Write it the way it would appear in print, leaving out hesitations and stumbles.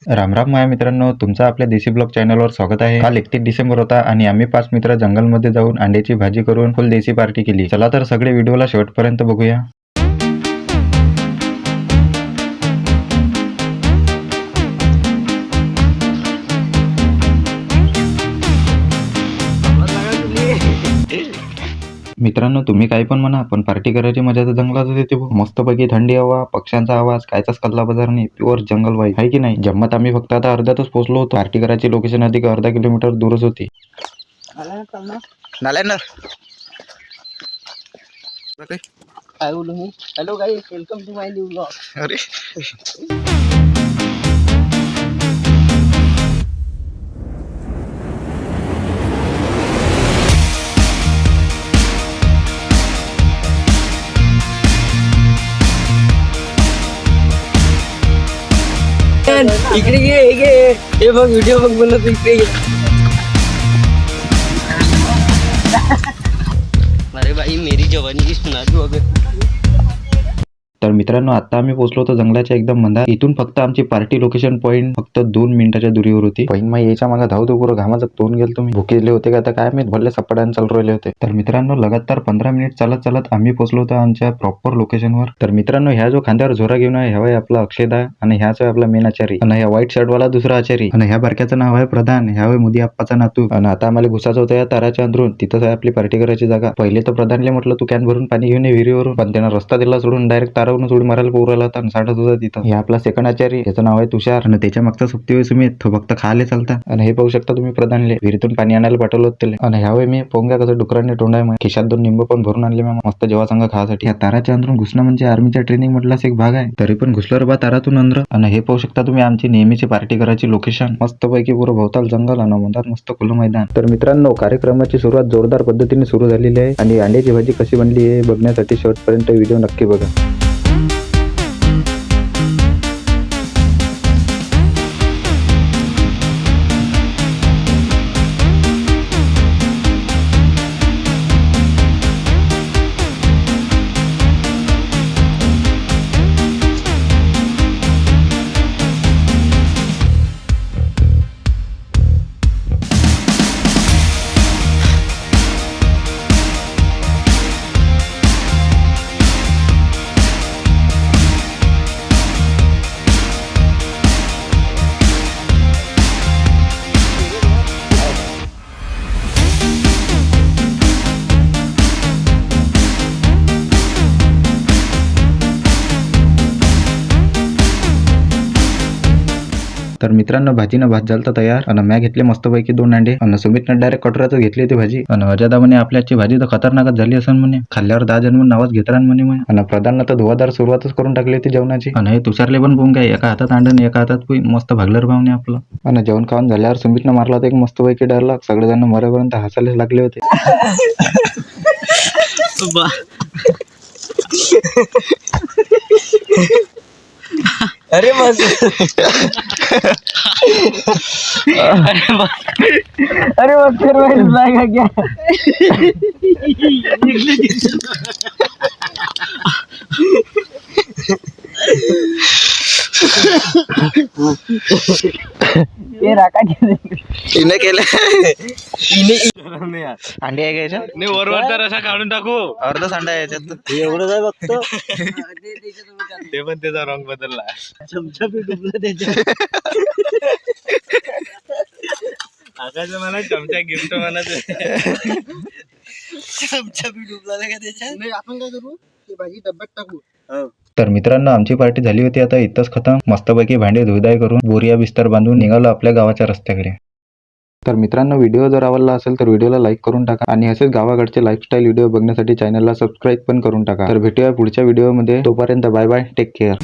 रामराम माझ्या मित्रांनो, तुमचं आपल्या देशी ब्लॉग चॅनलवर स्वागत आहे. काल 31 डिसेंबर होता आणि आम्ही 5 मित्र जंगलमध्ये जाऊन अंड्याची भाजी करून फुल देशी पार्टी केली. चला तर सगळे व्हिडिओला शेवटपर्यंत बघूया. मित्रांनो, तुम्ही काही पण म्हणा, पण पार्टी करायची मजा तर जंगलातच येते. मस्तपैकी थंडी हवा, पक्ष्यांचा आवाज, कायचाच कल्ला बाजार नाही, प्युअर जंगल वाईब आहे की नाही. जम्मत आम्ही फक्त आता अर्ध्यातच पोहोचलो होतो. पार्टी करायची लोकेशन अधिक अर्धा किलोमीटर दूरच होती. Hello guys, welcome to my new blog. अरे इकडे ये, हे बघ व्हिडिओ बघ बनवतो. इकडे ये. अरे भाई, मेरी जवानी की सुना दो अबे. तर मित्रांनो, आता आम्ही पोहोचलो होतो जंगलाच्या एकदम मंदार. इथून फक्त आमची पार्टी लोकेशन पॉईंट फक्त 2 मिनिटाच्या दूरीवर होती. पॉईंट मग यायच्या मागे धावतो पुरं घामाचं तोंड गेलं. तुम्ही भुकेले होते का आता काय माहित, भरले सपाट्याने चालू राहिले होते. तर मित्रांनो, लगातार 15 मिनिट चालत चालत आम्ही पोहोचलो होतो आमच्या प्रॉपर लोकेशनवर. तर मित्रांनो, ह्या जो खांद्यावर झोरा घेऊन आहे, ह्या आपला अक्षयदा आणि ह्याच आहे आपला मेन आचारी आणि ह्या व्हाईट शर्टवाला दुसरा आचारी आणि ह्या बारक्याचं नाव आहे प्रधान. ह्या मोदी आप्पाचा नातू. आणि आता आम्हाला घुसाचं होतं या ताराच्या अंदरून. तिथंच आहे आपली पार्टी करायची जागा. पहिले तर प्रधानले म्हटलं तू कॅन भरून पाणी घेऊन ये विहिरीवरून, पण त्यानं रस्ता दिला सोडून डायरेक्ट तारावरून उडी मारायला पोराला होता आणि साठत होता तिथं. हे आपला सेकंड आचारी, त्याचं नाव आहे तुषार आणि त्याच्या मागचा सुप्ती सुमित, तो फक्त खायला चालता. आणि हे पाहू शकता तुम्ही प्रधानले विहिरीतून पाणी आणायला पाठवलं होतं त्याला. आणि ह्यावेळी मी पोंग्या कसं डुकरांनी तोंडाय खिशात 2 निंब पण भरून आणले मी मस्त जेव्हा संघ खासाठी. या ताराच्या अंदरून घुसणं म्हणजे आर्मीच्या ट्रेनिंग मधलाच एक भाग आहे. तरी पण घुसलो रे बा तारातून अंदर. आणि हे पाहू शकता तुम्ही आमची नेहमीची पार्टी करायची लोकेशन. मस्त पैकी पुरं भोवताल जंगल आणि मधात मस्त खुलं मैदान. तर मित्रांनो, कार्यक्रमाची सुरुवात जोरदार पद्धतीने सुरू झालेली आहे आणि अंड्याची भाजी कशी बनली हे बघण्यासाठी शेवटपर्यंत व्हिडिओ नक्की बघा. तर मित्रांनो, भाजीनं भात झालता तयार आणि म्या घेतले मस्तपैकी 2 अंडे आणि सुमितनं डायरेक्ट कटोऱ्यातच घेतली होती भाजी. आणि अजादा म्हणे आपल्याची भाजी तर खतरनाकच झाली असेल म्हणे, खाल्ल्यावर 10 जण म्हणून नावच घेत राहण म्हणे. आणि प्रधाननं तर धुवाधार सुरुवातच करून टाकली होती जेवणाची. आणि हे तुषारले पण पोंग काय, एका हातात अंड आणि एका हातात पोई, मस्त भागलर भावने आपलं. आणि जेवण खाऊन झाल्यावर सुमितनं मारला होता एक मस्तपैकी डायलॉग. सगळेजण मरेपर्यंत हसायला लागले होते. अरे बस. अरे बस फिर जाएगा क्या. ये राका इने केलं अंडे आहे घ्यायच्या नाही, वरवरचा रसा काढून टाकू. अर्धा अंडा याच्यात एवढं काय बघतो. ते पण त्याचा रंग बदलला. चमचा बी डुबला त्याच्यात. आकाश मला चमचा गिफ्ट म्हणत. चमचा बी डुबला का त्याच्यात. नाही, आपण काय करू, ती भाजी डब्यात टाकू. तर मित्रांनो, आमची पार्टी झाली होती आता इथंच खतम. मस्तपैकी भांडे धुदाय करून बोरिया बिस्तर बांधून निघालो आपल्या गावाच्या रस्त्याकडे. तर मित्रांनो, व्हिडिओ जर आवडला असेल तर व्हिडिओला लाईक करून टाका आणि असेच गावाकडचे लाईफस्टाईल व्हिडिओ बघण्यासाठी चॅनलला सबस्क्राईब पण करून टाका. तर भेटूया पुढच्या व्हिडिओमध्ये. तोपर्यंत बाय बाय, टेक केअर.